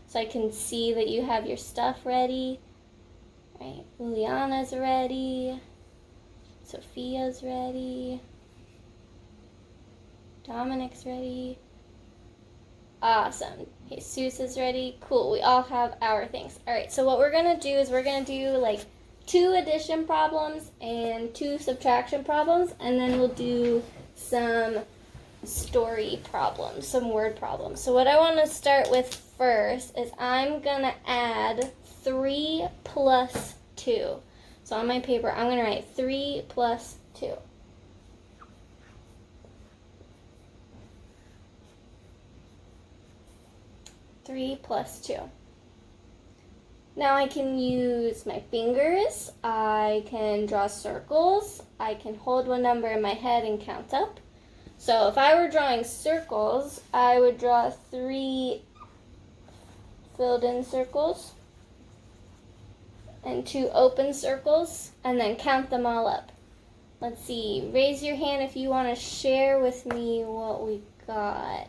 so I can see that you have your stuff ready. Right, Juliana's ready. Sophia's ready. Dominic's ready. Awesome. Jesus is ready. Cool. We all have our things. All right, so what we're going to do is we're going to do like 2 addition problems and 2 subtraction problems, and then we'll do some story problems, some word problems. So what I want to start with first is I'm going to add 3 plus 2. So on my paper, I'm going to write 3 plus 2. Three plus 2. Now I can use my fingers, I can draw circles, I can hold one number in my head and count up. So if I were drawing circles, I would draw 3 filled in circles and 2 open circles, and then count them all up. Let's see, raise your hand if you want to share with me what we got.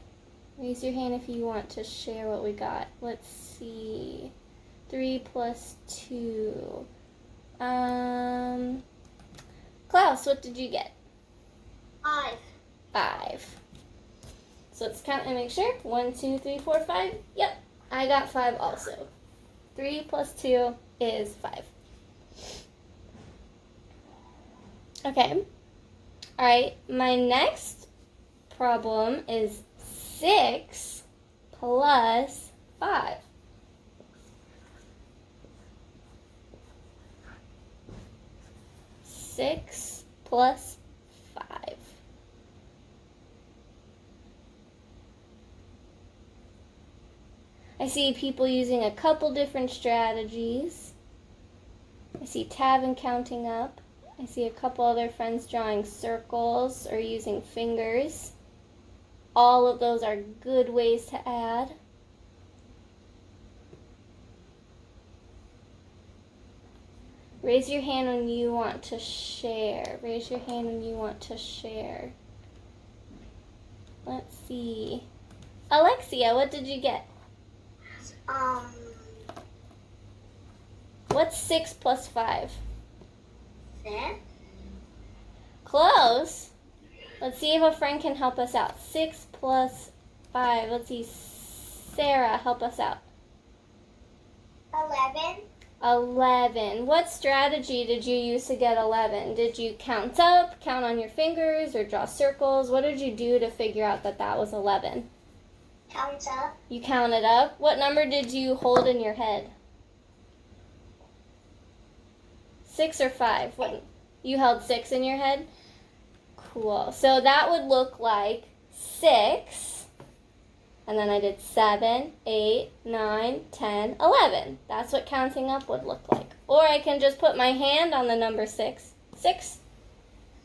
Raise your hand if you want to share what we got. Let's see. 3 plus 2. Klaus, what did you get? 5. 5. So let's count and make sure. 1, 2, 3, 4, 5. Yep, I got 5 also. 3 plus 2 is 5. Okay. All right, my next problem is 6 plus 5. 6 plus 5. I see people using a couple different strategies. I see Tavin counting up. I see a couple other friends drawing circles or using fingers. All of those are good ways to add. Raise your hand when you want to share. Raise your hand when you want to share. Let's see. Alexia, what did you get? What's 6 plus 5? 6. Close. Let's see if a friend can help us out. 6 plus 5. Let's see. Sarah, help us out. 11. 11. What strategy did you use to get 11? Did you count up, count on your fingers, or draw circles? What did you do to figure out that that was 11? Count up. You counted up. What number did you hold in your head? 6 or 5? What? You held 6 in your head? Cool. So that would look like 6. And then I did 7, 8, 9, 10, 11. That's what counting up would look like. Or I can just put my hand on the number 6. 6.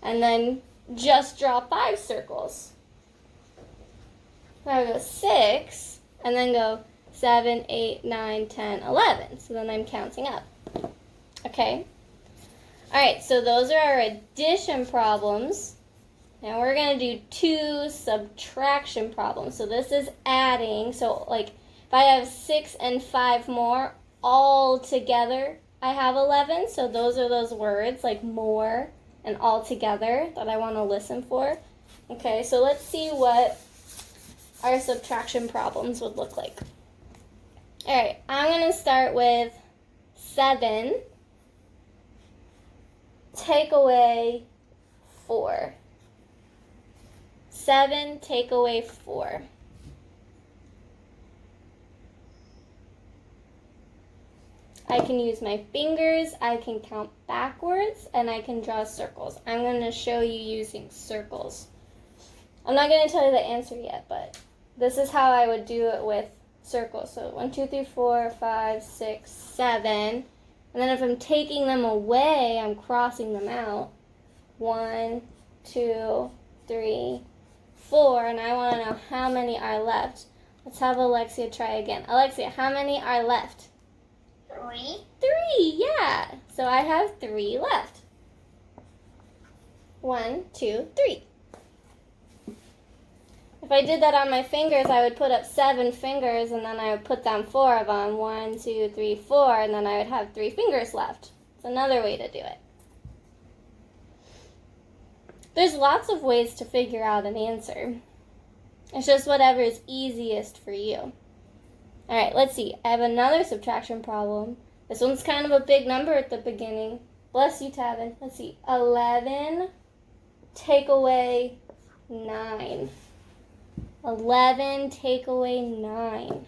And then just draw 5 circles. So I go 6, and then go 7, 8, 9, 10, 11. So then I'm counting up. Okay? All right, so those are our addition problems. Now we're going to do 2 subtraction problems. So this is adding. So like if I have 6 and 5 more, all together I have 11. So those are those words like more and all together that I want to listen for. Okay, so let's see what our subtraction problems would look like. All right, I'm going to start with 7. Take away 4. 7 take away 4. I can use my fingers, I can count backwards, and I can draw circles. I'm going to show you using circles. I'm not going to tell you the answer yet, but this is how I would do it with circles. So 1, 2, 3, 4, 5, 6, 7. And then if I'm taking them away, I'm crossing them out. 1, 2, 3, 4. And I want to know how many are left. Let's have Alexia try again. Alexia, how many are left? 3. 3, yeah. So I have 3 left. 1, 2, 3. If I did that on my fingers, I would put up 7 fingers and then I would put down 4 of them. 1, 2, 3, 4, and then I would have 3 fingers left. It's another way to do it. There's lots of ways to figure out an answer. It's just whatever is easiest for you. All right, let's see. I have another subtraction problem. This one's kind of a big number at the beginning. Bless you, Tavin. Let's see. 11 take away 9. 11 take away 9.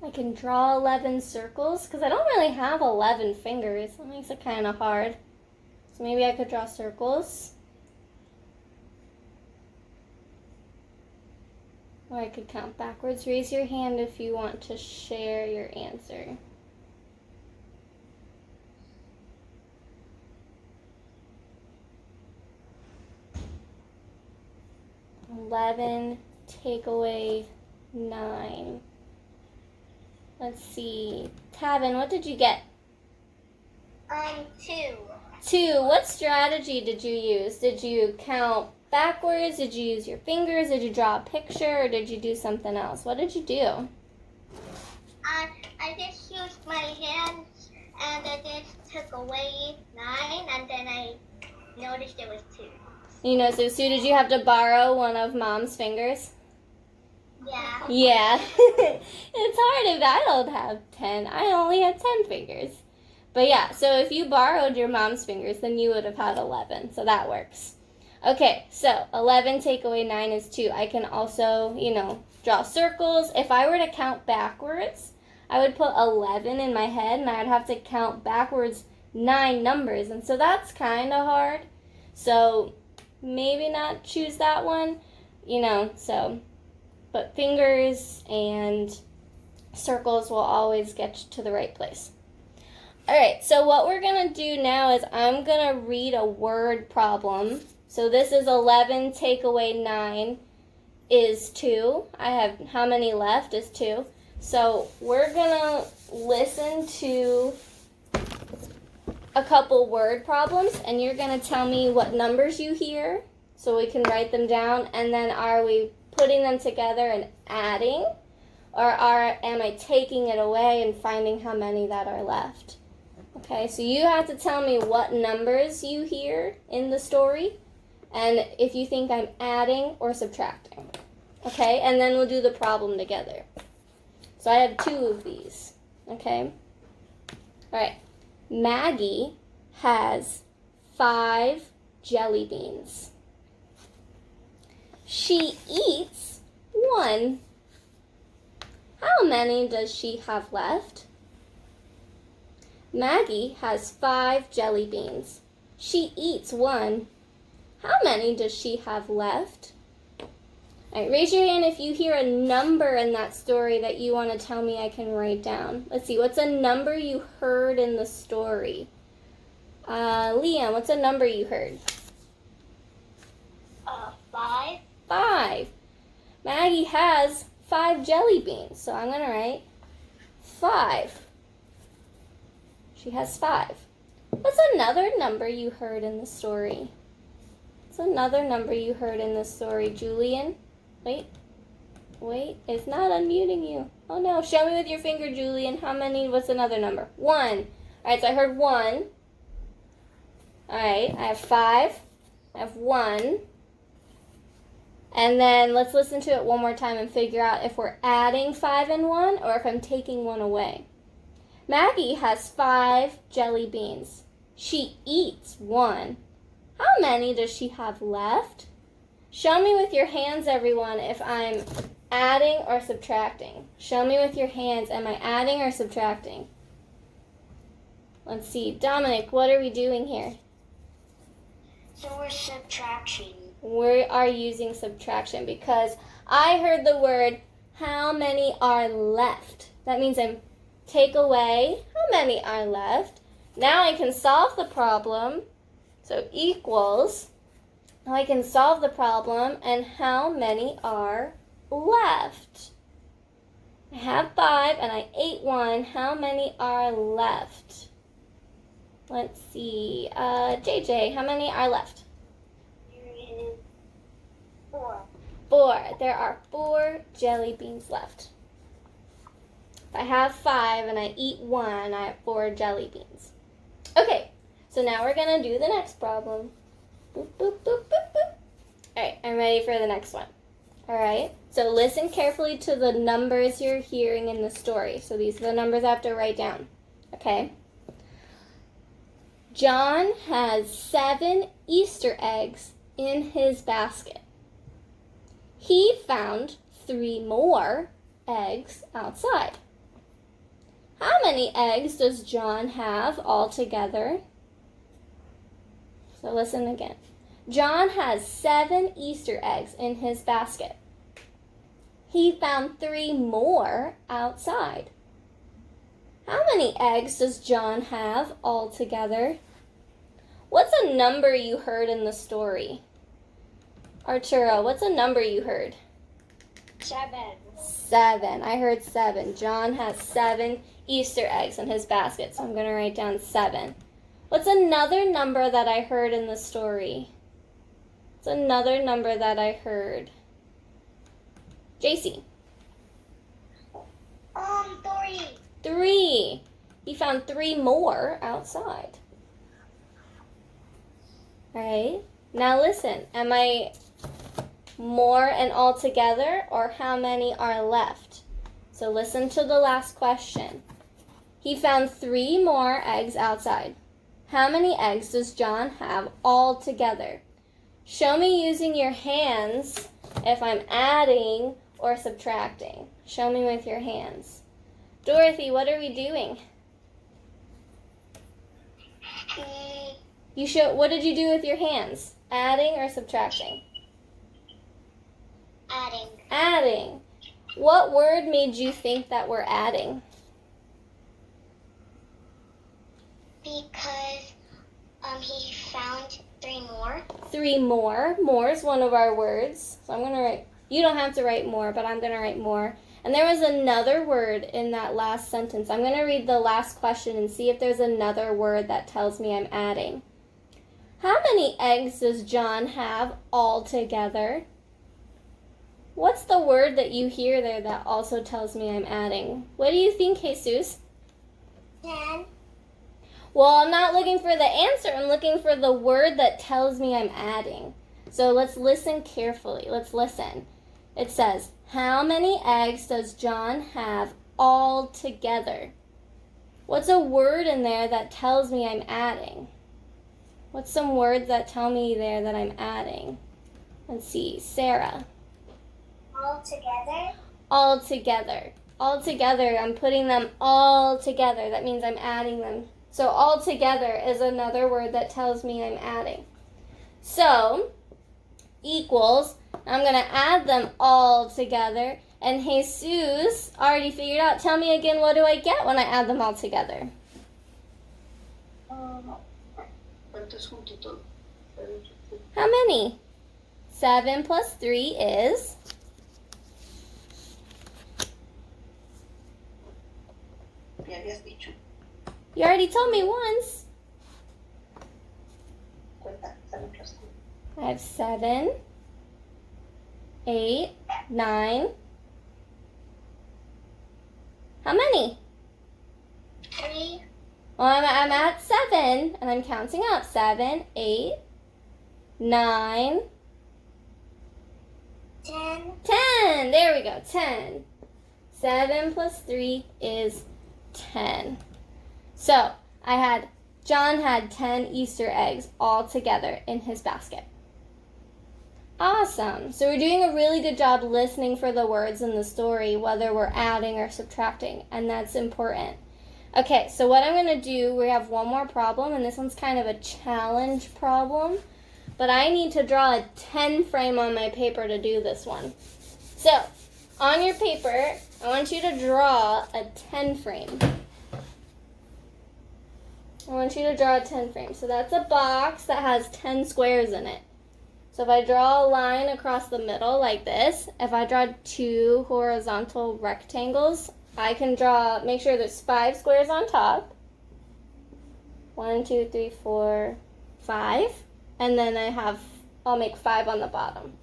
I can draw 11 circles because I don't really have 11 fingers. That makes it kind of hard. So maybe I could draw circles. Or I could count backwards. Raise your hand if you want to share your answer. "11 take away 9. Let's see. Tavin, what did you get? 2. 2. What strategy did you use? Did you count backwards? Did you use your fingers? Did you draw a picture? Or did you do something else? What did you do? I just used my hands and I just took away 9 and then I noticed it was 2. You know, so Sue, did you have to borrow one of Mom's fingers? Yeah. Yeah. It's hard if I don't have 10. I only had 10 fingers. But yeah, so if you borrowed your mom's fingers, then you would have had 11. So that works. Okay, so 11 take away 9 is 2. I can also, draw circles. If I were to count backwards, I would put 11 in my head, and I would have to count backwards 9 numbers. And so that's kind of hard. So maybe not choose that one, but fingers and circles will always get you to the right place. All right, so what we're going to do now is I'm going to read a word problem. So this is 11 take away 9 is 2. I have how many left is 2. So we're going to listen to a couple word problems, and you're going to tell me what numbers you hear so we can write them down, and then are we putting them together and adding, or am I taking it away and finding how many that are left? Okay, so you have to tell me what numbers you hear in the story, and if you think I'm adding or subtracting. Okay, and then we'll do the problem together. So I have 2 of these. Okay? All right. Maggie has 5 jelly beans. She eats 1. How many does she have left? Maggie has 5 jelly beans. She eats 1. How many does she have left? All right, raise your hand if you hear a number in that story that you want to tell me I can write down. Let's see, what's a number you heard in the story? Liam, what's a number you heard? 5. 5. Maggie has 5 jelly beans, so I'm going to write 5. She has 5. What's another number you heard in the story? What's another number you heard in the story, Julian? Wait, it's not unmuting you. Oh no, show me with your finger, Julian. What's another number? 1. All right, so I heard 1. All right, I have 5. I have 1. And then let's listen to it one more time and figure out if we're adding 5 and 1 or if I'm taking 1 away. Maggie has 5 jelly beans. She eats 1. How many does she have left? Show me with your hands, everyone, if I'm adding or subtracting. Show me with your hands, am I adding or subtracting? Let's see. Dominic, what are we doing here? So we're subtraction. We are using subtraction because I heard the word, how many are left? That means I'm take away, how many are left? Now I can solve the problem. So equals Now I can solve the problem, and how many are left? I have 5 and I ate 1. How many are left? Let's see. JJ, how many are left? 4. 4. There are 4 jelly beans left. If I have 5 and I eat 1, I have 4 jelly beans. Okay, so now we're going to do the next problem. Boop, boop, boop, boop, boop. All right, I'm ready for the next one. All right, so listen carefully to the numbers you're hearing in the story. So these are the numbers I have to write down, okay? John has 7 Easter eggs in his basket. He found 3 more eggs outside. How many eggs does John have altogether? So listen again. John has 7 Easter eggs in his basket. He found 3 more outside. How many eggs does John have altogether? What's a number you heard in the story? Arturo, what's a number you heard? 7. 7. I heard 7. John has 7 Easter eggs in his basket, so I'm going to write down 7. What's another number that I heard in the story? What's another number that I heard? JC. 3. 3. He found 3 more outside. All right. Now listen. Am I more and all together, or how many are left? So listen to the last question. He found 3 more eggs outside. How many eggs does John have all together? Show me using your hands if I'm adding or subtracting. Show me with your hands. Dorothy, what are we doing? What did you do with your hands? Adding or subtracting? Adding. Adding. What word made you think that we're adding? Because he found 3 more. 3 more. More is one of our words. So I'm going to write, you don't have to write more, but I'm going to write more. And there was another word in that last sentence. I'm going to read the last question and see if there's another word that tells me I'm adding. How many eggs does John have all together? What's the word that you hear there that also tells me I'm adding? What do you think, Jesus? 10. Well, I'm not looking for the answer. I'm looking for the word that tells me I'm adding. So let's listen carefully. Let's listen. It says, how many eggs does John have all together? What's a word in there that tells me I'm adding? What's some words that tell me there that I'm adding? Let's see. Sarah. All together. All together. All together. I'm putting them all together. That means I'm adding them. So all together is another word that tells me I'm adding. So equals, I'm going to add them all together. And Jesus already figured out. Tell me again, what do I get when I add them all together? How many? 7 plus 3 is? You already told me once. I have 7, 8, 9. How many? 3. Well, I'm at 7, and I'm counting up. 7, 8, 9, 10. 10. There we go, 10. 7 plus 3 is 10. So, John had 10 Easter eggs all together in his basket. Awesome. So we're doing a really good job listening for the words in the story, whether we're adding or subtracting, and that's important. Okay, so what I'm going to do, we have one more problem, and this one's kind of a challenge problem, but I need to draw a 10 frame on my paper to do this one. So, on your paper, I want you to draw a 10 frame. I want you to draw a 10 frame. So that's a box that has 10 squares in it. So if I draw a line across the middle like this, if I draw 2 horizontal rectangles, I can make sure there's 5 squares on top. 1, 2, 3, 4, 5. And then I'll make 5 on the bottom.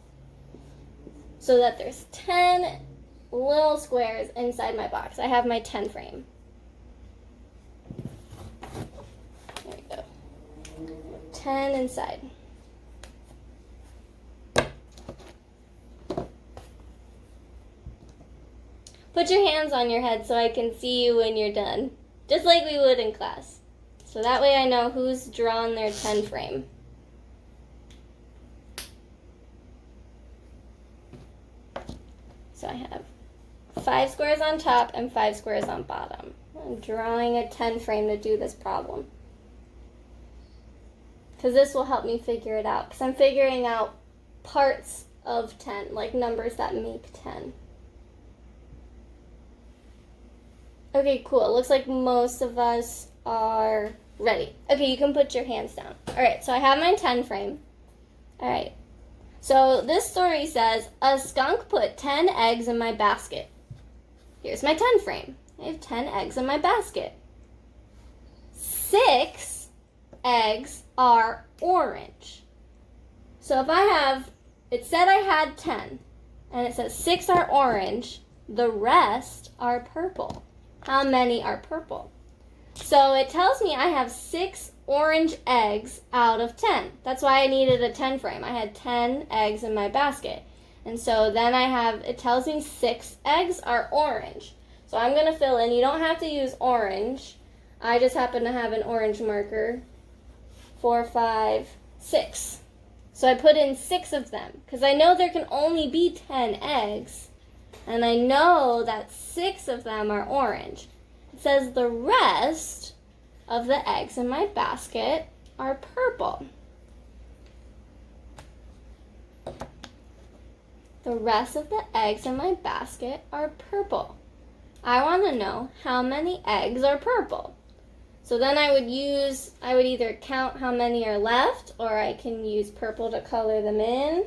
So that there's 10 little squares inside my box. I have my 10 frame. There we go. 10 inside. Put your hands on your head so I can see you when you're done, just like we would in class. So that way I know who's drawn their 10 frame. So I have 5 squares on top and 5 squares on bottom. I'm drawing a 10 frame to do this problem. Because this will help me figure it out. Because I'm figuring out parts of 10, like numbers that make 10. Okay, cool. It looks like most of us are ready. Okay, you can put your hands down. All right, so I have my 10 frame. All right. So this story says, a skunk put 10 eggs in my basket. Here's my 10 frame. I have 10 eggs in my basket. 6 eggs are orange. So if it said I had 10, and it says 6 are orange, the rest are purple. How many are purple? So it tells me I have 6 orange eggs out of 10. That's why I needed a 10 frame. I had 10 eggs in my basket. And so then it tells me 6 eggs are orange. So I'm going to fill in. You don't have to use orange. I just happen to have an orange marker. 4, 5, 6. So I put in 6 of them because I know there can only be 10 eggs. And I know that 6 of them are orange. It says the rest of the eggs in my basket are purple. The rest of the eggs in my basket are purple. I want to know how many eggs are purple. So then I would either count how many are left, or I can use purple to color them in.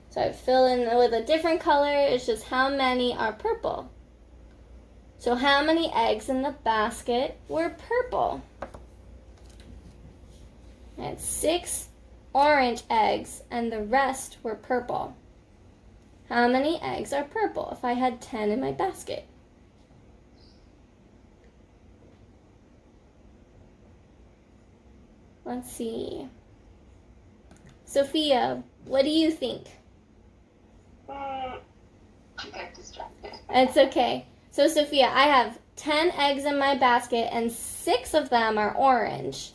So I'd fill in with a different color. It's just how many are purple. So how many eggs in the basket were purple? I had 6 orange eggs and the rest were purple. How many eggs are purple if I had 10 in my basket? Let's see. Sophia, what do you think? I got distracted. It's okay. So Sophia, I have 10 eggs in my basket and 6 of them are orange.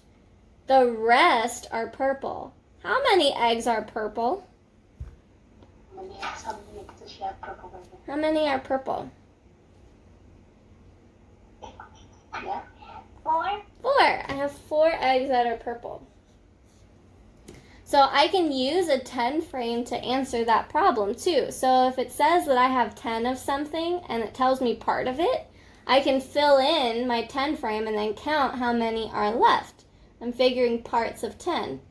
The rest are purple. How many eggs are purple? How many are purple? Yeah. 4. 4. I have 4 eggs that are purple. So I can use a 10 frame to answer that problem too. So if it says that I have 10 of something and it tells me part of it, I can fill in my 10 frame and then count how many are left. I'm figuring parts of 10.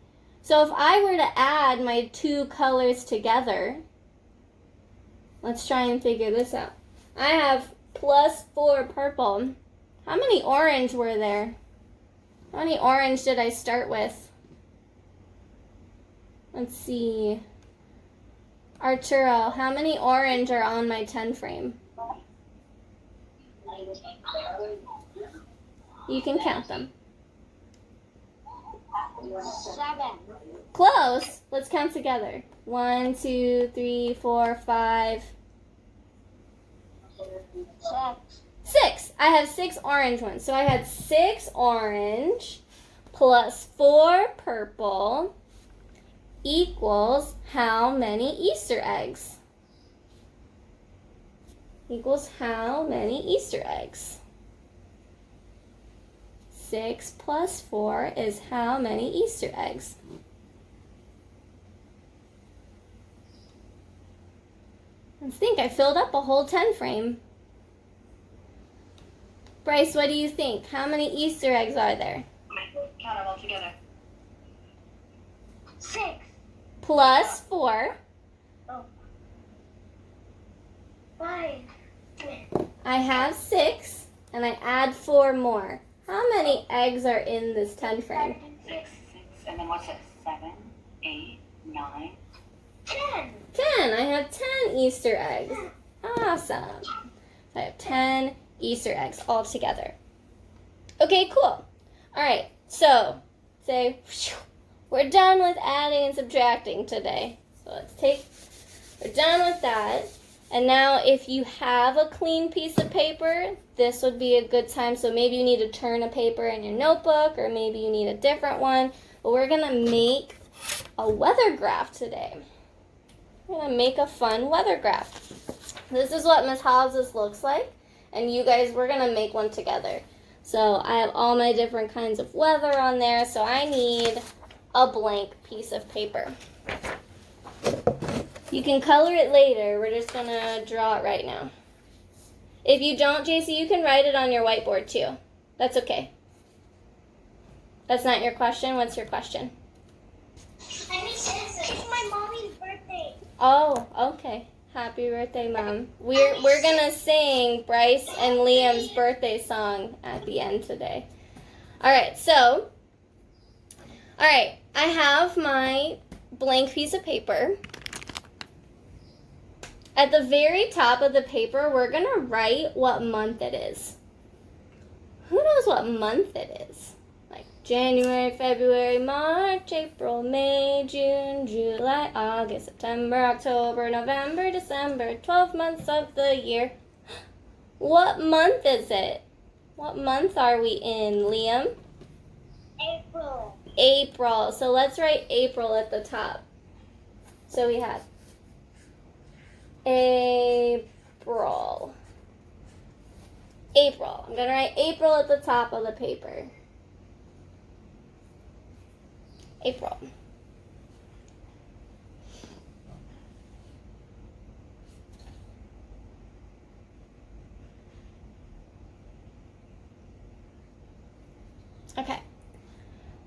So if I were to add my 2 colors together, let's try and figure this out. I have plus 4 purple. How many orange were there? How many orange did I start with? Let's see. Arturo, how many orange are on my 10 frame? You can count them. 7. Close. Let's count together. 1, 2, 3, 4, 5. 6. 6. I have 6 orange ones. So I had 6 orange plus 4 purple equals how many Easter eggs? Equals how many Easter eggs? 6 plus 4 is how many Easter eggs? Let's think. I filled up a whole 10 frame. Bryce, what do you think? How many Easter eggs are there? Count them all together. 6. Plus 4. 5. I have 6, and I add 4 more. How many eggs are in this 10 frame? 6, and then what's it? 7, 8, 9. 10. 10. I have 10 Easter eggs. Awesome. I have 10 Easter eggs all together. Okay, cool. All right, so say we're done with adding and subtracting today. So we're done with that. And now if you have a clean piece of paper, this would be a good time. So maybe you need to turn a paper in your notebook, or maybe you need a different one. But we're going to make a weather graph today. We're going to make a fun weather graph. This is what Miss House's looks like. And you guys, we're going to make one together. So I have all my different kinds of weather on there. So I need a blank piece of paper. You can color it later. We're just going to draw it right now. If you don't, JC, you can write it on your whiteboard too. That's okay. That's not your question? What's your question? I mean, it's my mommy's birthday. Oh, okay. Happy birthday, Mom. We're going to sing Bryce and Liam's birthday song at the end today. All right, I have my blank piece of paper. At the very top of the paper, we're going to write what month it is. Who knows what month it is? Like January, February, March, April, May, June, July, August, September, October, November, December, 12 months of the year. What month is it? What month are we in, Liam? April. April. So let's write April at the top. So we have April. April. I'm going to write April at the top of the paper. April. Okay.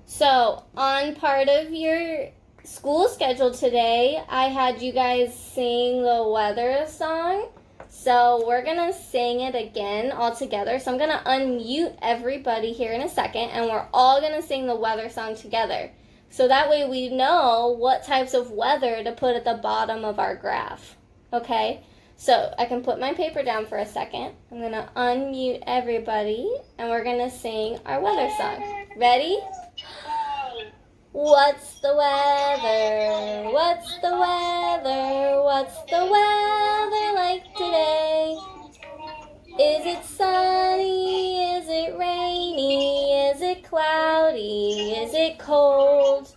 So, on part of your school schedule today, I had you guys sing the weather song. So we're going to sing it again all together. So I'm going to unmute everybody here in a second, and we're all going to sing the weather song together. So that way we know what types of weather to put at the bottom of our graph. Okay? So I can put my paper down for a second. I'm going to unmute everybody, and we're going to sing our weather song. Ready? What's the weather? What's the weather? What's the weather like today? Is it sunny? Is it rainy? Is it cloudy? Is it cold?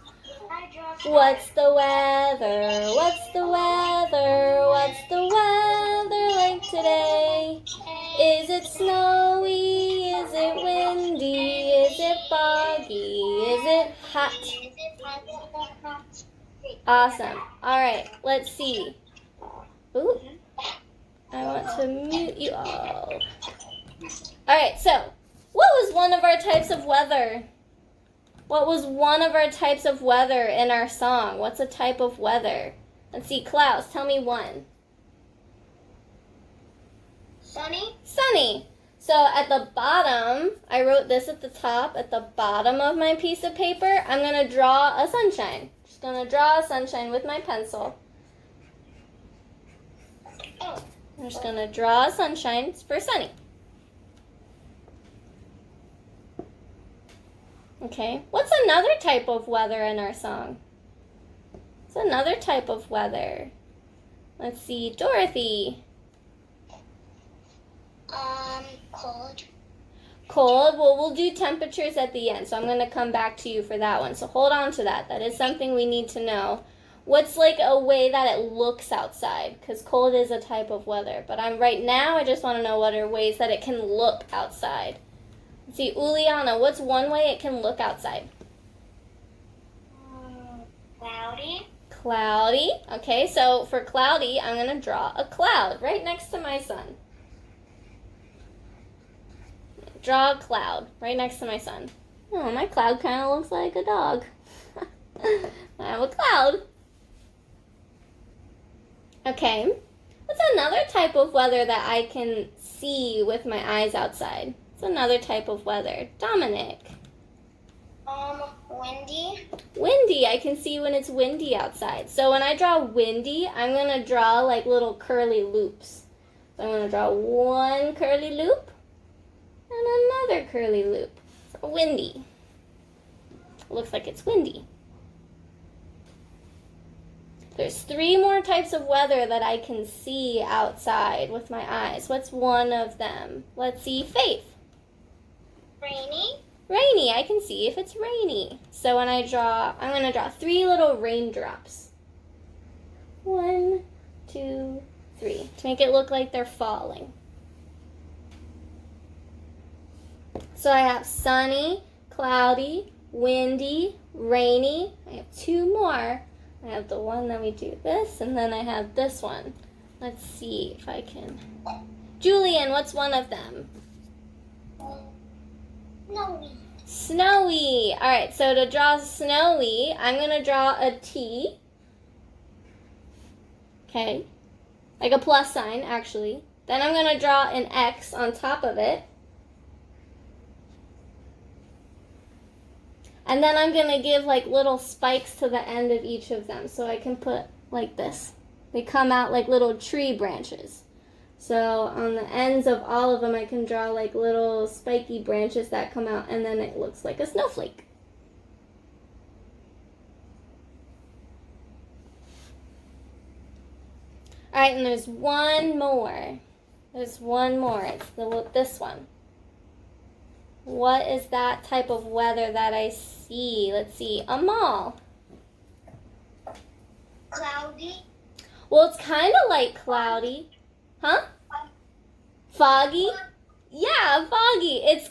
What's the weather? What's the weather? What's the weather like today? Is it snowy? Is it windy? Is it foggy? Is it hot? Awesome. All right, let's see. Ooh, I want to mute you all. All right, so what was one of our types of weather? What was one of our types of weather in our song? What's a type of weather? Let's see, Klaus, tell me one. Sunny. Sunny. So at the bottom, I wrote this at the top. At the bottom of my piece of paper, I'm going to draw a sunshine. Just going to draw a sunshine with my pencil. Oh. I'm just going to draw a sunshine for sunny. Okay, what's another type of weather in our song? What's another type of weather? Let's see, Dorothy. Cold. Cold, well, we'll do temperatures at the end, so I'm going to come back to you for that one. So hold on to that. That is something we need to know. What's like a way that it looks outside? Because cold is a type of weather. But right now, I just want to know what are ways that it can look outside. Let's see, Uliana, what's one way it can look outside? Cloudy. Cloudy. Okay, so for cloudy, I'm going to draw a cloud right next to my sun. Draw a cloud right next to my sun. Oh, my cloud kind of looks like a dog. I have a cloud. Okay. What's another type of weather that I can see with my eyes outside? It's another type of weather. Dominic. Windy. Windy. I can see when it's windy outside. So when I draw windy, I'm going to draw like little curly loops. So I'm going to draw one curly loop and another curly loop for windy. Looks like it's windy. There's 3 more types of weather that I can see outside with my eyes. What's one of them? Let's see, Faith. Rainy. Rainy. I can see if it's rainy. So when I draw, I'm going to draw 3 little raindrops. 1, 2, 3. To make it look like they're falling. So I have sunny, cloudy, windy, rainy. I have 2 more. I have the one that we do this, and then I have this one. Let's see if I can. Julian, what's one of them? Snowy. Snowy. All right, so to draw snowy, I'm going to draw a T. Okay. Like a plus sign, actually. Then I'm going to draw an X on top of it. And then I'm going to give like little spikes to the end of each of them. So I can put like this. They come out like little tree branches. So on the ends of all of them, I can draw like little spiky branches that come out. And then it looks like a snowflake. All right, and there's one more. There's one more. It's this one. What is that type of weather that I see? Let's see. A mall. Cloudy. Well, it's kind of like cloudy. Huh? Foggy? Yeah, foggy. It's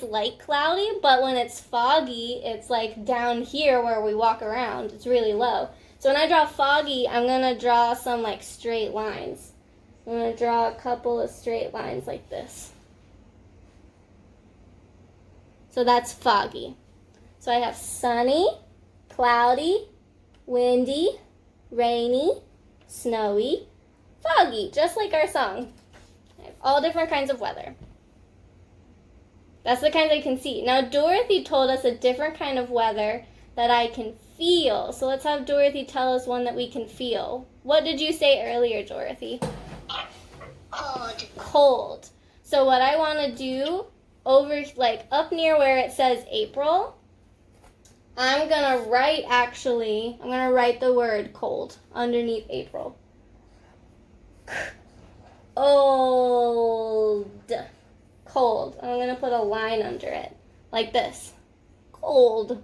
like cloudy, but when it's foggy, it's like down here where we walk around. It's really low. So when I draw foggy, I'm going to draw some like straight lines. I'm going to draw a couple of straight lines like this. So that's foggy. So I have sunny, cloudy, windy, rainy, snowy, foggy, just like our song. I have all different kinds of weather. That's the kinds I can see. Now Dorothy told us a different kind of weather that I can feel. So let's have Dorothy tell us one that we can feel. What did you say earlier, Dorothy? Cold. Cold. So what I want to do over like up near where it says April, I'm going to write the word cold underneath April. Old. Cold. I'm going to put a line under it like this. Cold.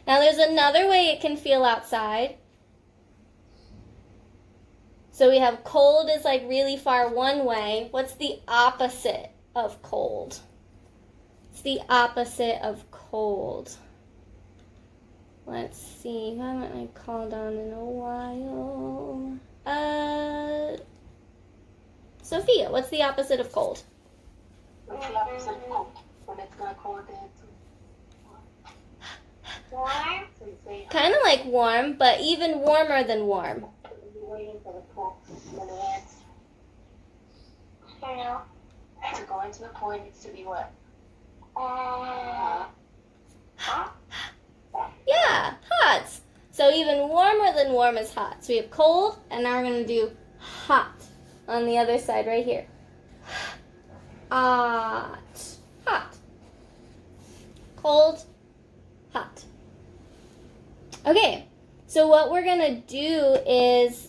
Now there's another way it can feel outside. So we have cold is like really far one way. What's the opposite of cold? It's the opposite of cold. Let's see. Who haven't I called on in a while? Sophia, what's the opposite of cold? What's the opposite of cold? When it's not cold, then Warm. so you say, Kind of like warm, but even warmer than warm. you're waiting for the cold. When it ends, Hello. to go into the pool, it needs to be what? Hot. Yeah, hot. So even warmer than warm is hot. So we have cold, and now we're going to do hot on the other side right here. Hot. Hot. Cold. Hot. Okay, so what we're going to do is,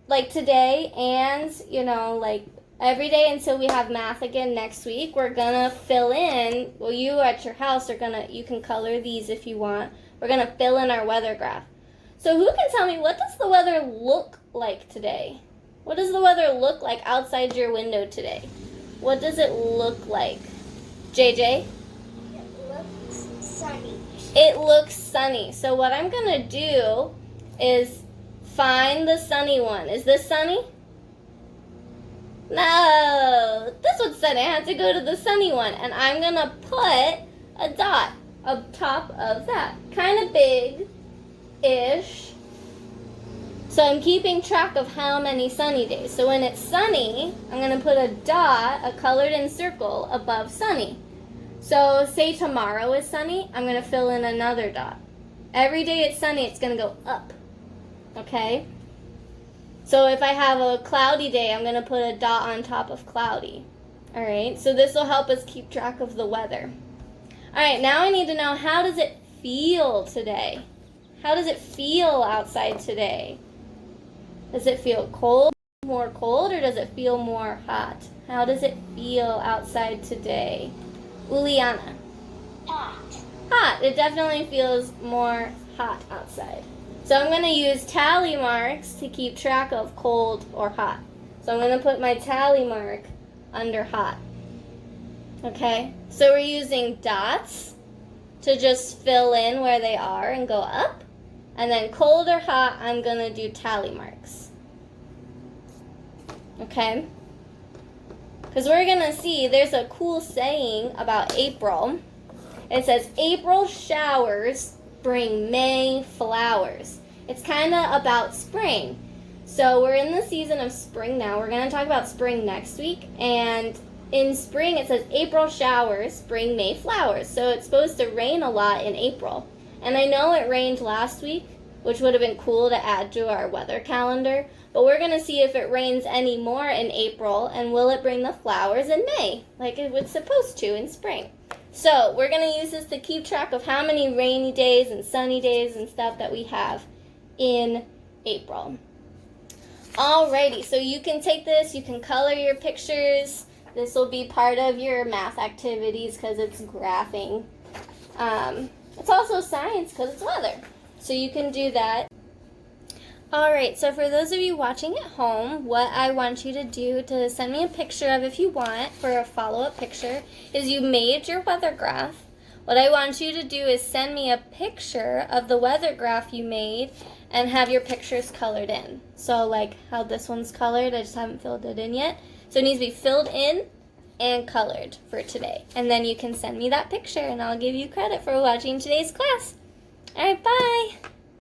like today and, like every day until we have math again next week, we're going to fill in, well, you at your house you can color these if you want. We're going to fill in our weather graph. So who can tell me, what does the weather look like today? What does the weather look like outside your window today? What does it look like? JJ? It looks sunny. It looks sunny. So what I'm going to do is find the sunny one. Is this sunny? No. This one's sunny. I have to go to the sunny one. And I'm going to put a dot up top of that. Kind of big-ish. So I'm keeping track of how many sunny days. So when it's sunny, I'm going to put a dot, a colored in circle, above sunny. So say tomorrow is sunny, I'm going to fill in another dot. Every day it's sunny, it's going to go up. Okay? So if I have a cloudy day, I'm going to put a dot on top of cloudy. All right? So this will help us keep track of the weather. All right, now I need to know, how does it feel today? How does it feel outside today? Does it feel cold, more cold, or does it feel more hot? How does it feel outside today? Uliana. Hot. Hot. It definitely feels more hot outside. So I'm going to use tally marks to keep track of cold or hot. So I'm going to put my tally mark under hot. Okay? So we're using dots to just fill in where they are and go up. And then cold or hot, I'm going to do tally marks. Okay? Because we're going to see there's a cool saying about April. It says, April showers bring May flowers. It's kind of about spring. So we're in the season of spring now. We're going to talk about spring next week. And in spring, it says April showers bring May flowers. So it's supposed to rain a lot in April. And I know it rained last week, which would have been cool to add to our weather calendar. But we're going to see if it rains any more in April, and will it bring the flowers in May, like it was supposed to in spring. So we're going to use this to keep track of how many rainy days and sunny days and stuff that we have in April. Alrighty, so you can take this, you can color your pictures. This will be part of your math activities because it's graphing. It's also science because it's weather. So you can do that. Alright, so for those of you watching at home, what I want you to do to send me a picture of, if you want, for a follow-up picture, is you made your weather graph. What I want you to do is send me a picture of the weather graph you made and have your pictures colored in. So like how this one's colored, I just haven't filled it in yet. So it needs to be filled in and colored for today. And then you can send me that picture and I'll give you credit for watching today's class. Alright, bye!